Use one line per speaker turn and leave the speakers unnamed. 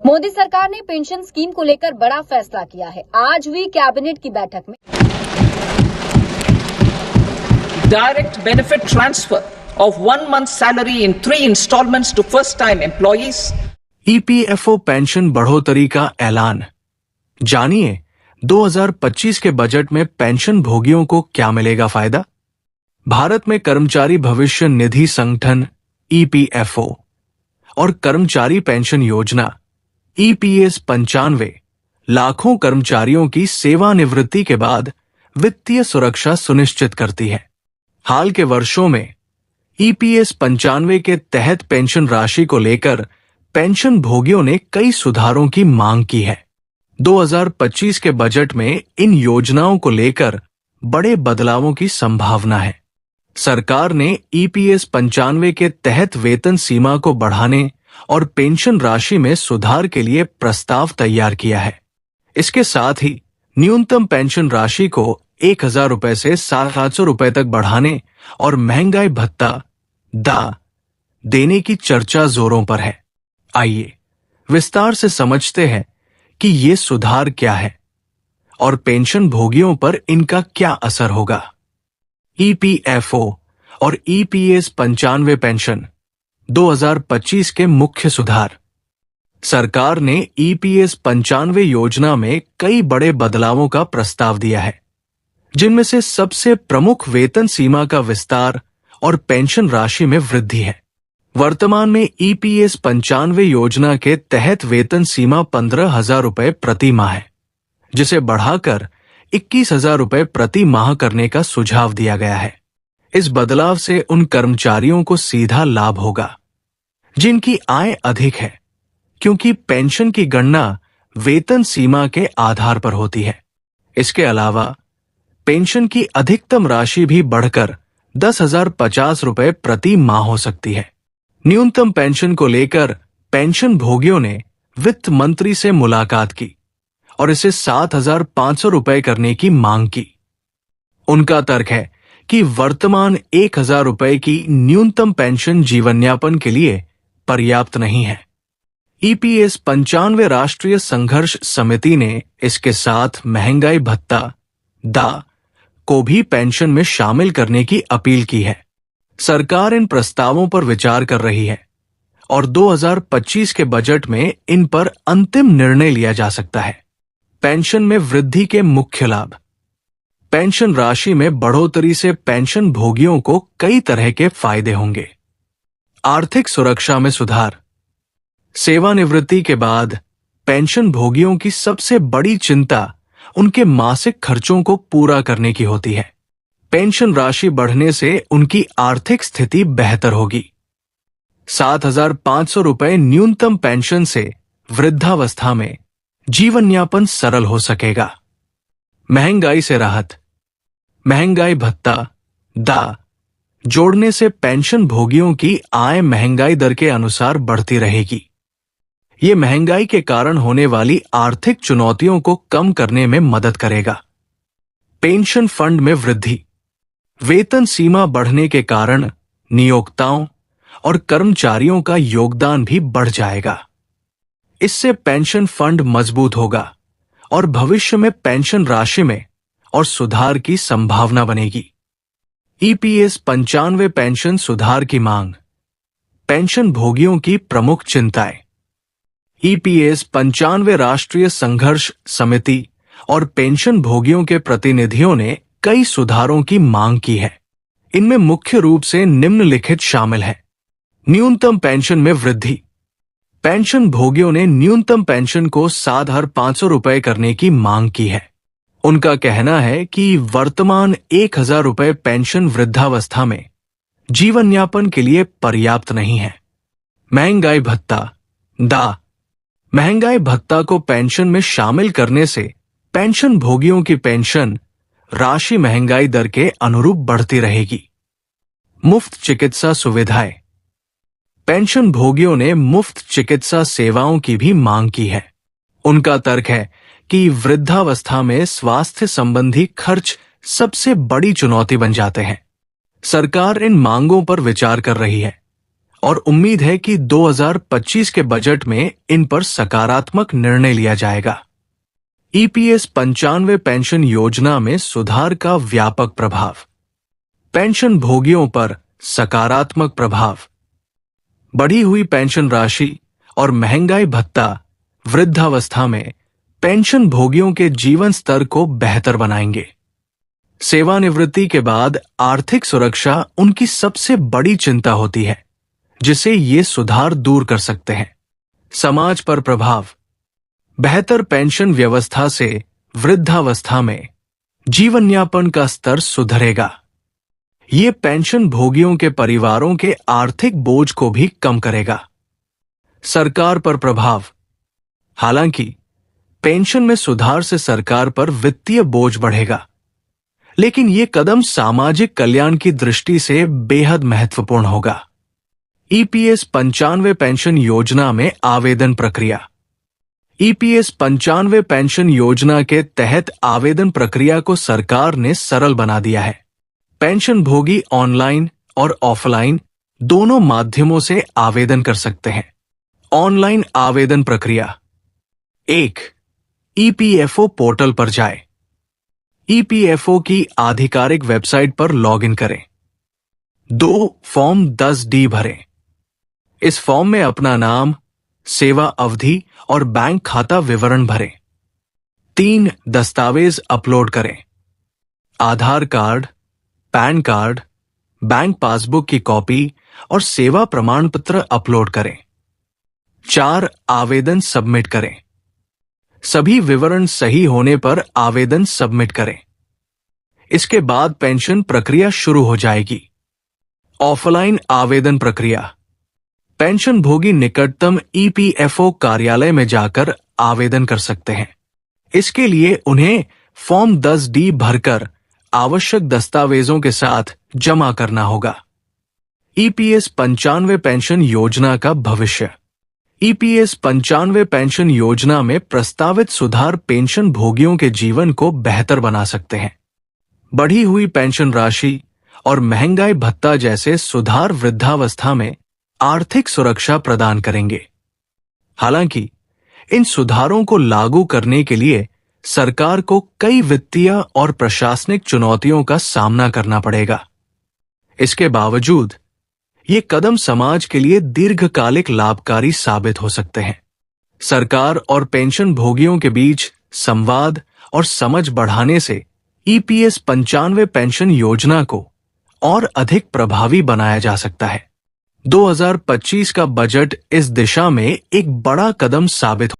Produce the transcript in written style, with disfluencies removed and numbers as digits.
मोदी सरकार ने pension scheme को लेकर बड़ा फैसला किया है। आज हुई कैबिनेट की बैठक में
direct benefit transfer of 1 month salary in 3 installments to first time employees.
EPFO pension बढ़ोतरी का ऐलान। जानिए 2025 के बजट में पेंशन भोगियों को क्या मिलेगा फायदा। भारत में कर्मचारी भविष्य निधि संगठन ईपीएफओ और कर्मचारी पेंशन योजना ईपीएस 95 लाखों कर्मचारियों की सेवानिवृत्ति के बाद वित्तीय सुरक्षा सुनिश्चित करती है। हाल के वर्षों में ईपीएस 95 के तहत पेंशन राशि को लेकर पेंशन भोगियों ने कई सुधारों की मांग की है। 2025 के बजट में इन योजनाओं को लेकर बड़े बदलावों की संभावना है। सरकार ने ईपीएस 95 के तहत वेतन सीमा को बढ़ाने और पेंशन राशि में सुधार के लिए प्रस्ताव तैयार किया है। इसके साथ ही न्यूनतम पेंशन राशि को 1,000 रुपए से 700 रुपए तक बढ़ाने और महंगाई भत्ता देने की चर्चा जोरों पर है। आइए विस्तार से समझते हैं कि ये सुधार क्या है और पेंशन भोगियों पर इनका क्या असर होगा। ईपीएफओ और ईपीएस 95 पेंशन 2025 के मुख्य सुधार। सरकार ने ईपीएस 95 योजना में कई बड़े बदलावों का प्रस्ताव दिया है, जिनमें से सबसे प्रमुख वेतन सीमा का विस्तार और पेंशन राशि में वृद्धि है। वर्तमान में ईपीएस 95 योजना के तहत वेतन सीमा 15,000 रुपए प्रति माह है, जिसे बढ़ाकर 21,000 रुपए प्रति माह करने का सुझाव दिया गया है। इस बदलाव से उन कर्मचारियों को सीधा लाभ होगा जिनकी आय अधिक है, क्योंकि पेंशन की गणना वेतन सीमा के आधार पर होती है। इसके अलावा पेंशन की अधिकतम राशि भी बढ़कर 10,050 रुपए प्रति माह हो सकती है। न्यूनतम पेंशन को लेकर पेंशन भोगियों ने वित्त मंत्री से मुलाकात की और इसे 7,500 रुपए करने की मांग की। उनका तर्क है कि वर्तमान 1,000 रुपए की न्यूनतम पेंशन जीवनयापन के लिए पर्याप्त नहीं है। ईपीएस 95 राष्ट्रीय संघर्ष समिति ने इसके साथ महंगाई भत्ता को भी पेंशन में शामिल करने की अपील की है। सरकार इन प्रस्तावों पर विचार कर रही है और 2025 के बजट में इन पर अंतिम निर्णय लिया जा सकता है। पेंशन में वृद्धि के मुख्य लाभ। पेंशन राशि में बढ़ोतरी से पेंशन भोगियों को कई तरह के फायदे होंगे। आर्थिक सुरक्षा में सुधार। सेवानिवृत्ति के बाद पेंशन भोगियों की सबसे बड़ी चिंता उनके मासिक खर्चों को पूरा करने की होती है। पेंशन राशि बढ़ने से उनकी आर्थिक स्थिति बेहतर होगी। 7,500 रुपए न्यूनतम पेंशन से वृद्धावस्था में जीवन यापन सरल हो सकेगा। महंगाई से राहत। महंगाई भत्ता जोड़ने से पेंशन भोगियों की आय महंगाई दर के अनुसार बढ़ती रहेगी। ये महंगाई के कारण होने वाली आर्थिक चुनौतियों को कम करने में मदद करेगा। पेंशन फंड में वृद्धि। वेतन सीमा बढ़ने के कारण नियोक्ताओं और कर्मचारियों का योगदान भी बढ़ जाएगा। इससे पेंशन फंड मजबूत होगा और भविष्य में पेंशन राशि में और सुधार की संभावना बनेगी। ईपीएस 95 पेंशन सुधार की मांग। पेंशन भोगियों की प्रमुख चिंताएं। ईपीएस 95 राष्ट्रीय संघर्ष समिति और पेंशन भोगियों के प्रतिनिधियों ने कई सुधारों की मांग की है। इनमें मुख्य रूप से निम्नलिखित शामिल है। न्यूनतम पेंशन में वृद्धि। पेंशन भोगियों ने न्यूनतम पेंशन को 7,500 रुपए करने की मांग की है। उनका कहना है कि वर्तमान 1,000 रुपए पेंशन वृद्धावस्था में जीवन यापन के लिए पर्याप्त नहीं है। महंगाई भत्ता महंगाई भत्ता को पेंशन में शामिल करने से पेंशन भोगियों की पेंशन राशि महंगाई दर के अनुरूप बढ़ती रहेगी। मुफ्त चिकित्सा सुविधाएं। पेंशन भोगियों ने मुफ्त चिकित्सा सेवाओं की भी मांग की है। उनका तर्क है कि वृद्धावस्था में स्वास्थ्य संबंधी खर्च सबसे बड़ी चुनौती बन जाते हैं। सरकार इन मांगों पर विचार कर रही है और उम्मीद है कि 2025 के बजट में इन पर सकारात्मक निर्णय लिया जाएगा। ईपीएस 95 पेंशन योजना में सुधार का व्यापक प्रभाव। पेंशन भोगियों पर सकारात्मक प्रभाव। बढ़ी हुई पेंशन राशि और महंगाई भत्ता वृद्धावस्था में पेंशन भोगियों के जीवन स्तर को बेहतर बनाएंगे। सेवानिवृत्ति के बाद आर्थिक सुरक्षा उनकी सबसे बड़ी चिंता होती है, जिसे ये सुधार दूर कर सकते हैं। समाज पर प्रभाव। बेहतर पेंशन व्यवस्था से वृद्धावस्था में जीवनयापन का स्तर सुधरेगा। ये पेंशन भोगियों के परिवारों के आर्थिक बोझ को भी कम करेगा। सरकार पर प्रभाव। हालांकि पेंशन में सुधार से सरकार पर वित्तीय बोझ बढ़ेगा, लेकिन ये कदम सामाजिक कल्याण की दृष्टि से बेहद महत्वपूर्ण होगा। ईपीएस 95 पेंशन योजना में आवेदन प्रक्रिया। ईपीएस 95 पेंशन योजना के तहत आवेदन प्रक्रिया को सरकार ने सरल बना दिया है। पेंशन भोगी ऑनलाइन और ऑफलाइन दोनों माध्यमों से आवेदन कर सकते हैं। ऑनलाइन आवेदन प्रक्रिया। 1. ईपीएफओ पोर्टल पर जाएं। ईपीएफओ की आधिकारिक वेबसाइट पर लॉगिन करें। 2. फॉर्म 10D भरें। इस फॉर्म में अपना नाम, सेवा अवधि और बैंक खाता विवरण भरें। 3. दस्तावेज अपलोड करें। Aadhaar card, PAN card, bank passbook की कॉपी और सेवा प्रमाण पत्र अपलोड करें। 4. आवेदन सबमिट करें। सभी विवरण सही होने पर आवेदन सबमिट करें। इसके बाद पेंशन प्रक्रिया शुरू हो जाएगी। ऑफलाइन आवेदन प्रक्रिया। पेंशन भोगी निकटतम ईपीएफओ कार्यालय में जाकर आवेदन कर सकते हैं। इसके लिए उन्हें फॉर्म 10D भरकर आवश्यक दस्तावेजों के साथ जमा करना होगा। ईपीएस 95 पेंशन योजना का भविष्य। ईपीएस 95 पेंशन योजना में प्रस्तावित सुधार पेंशन भोगियों के जीवन को बेहतर बना सकते हैं। बढ़ी हुई पेंशन राशि और महंगाई भत्ता जैसे सुधार वृद्धावस्था में आर्थिक सुरक्षा प्रदान करेंगे। हालांकि इन सुधारों को लागू करने के लिए सरकार को कई वित्तीय और प्रशासनिक चुनौतियों का सामना करना पड़ेगा। इसके बावजूद ये कदम समाज के लिए दीर्घकालिक लाभकारी साबित हो सकते हैं। सरकार और पेंशन भोगियों के बीच संवाद और समझ बढ़ाने से ईपीएस 95 पेंशन योजना को और अधिक प्रभावी बनाया जा सकता है। 2025 का बजट इस दिशा में एक बड़ा कदम साबित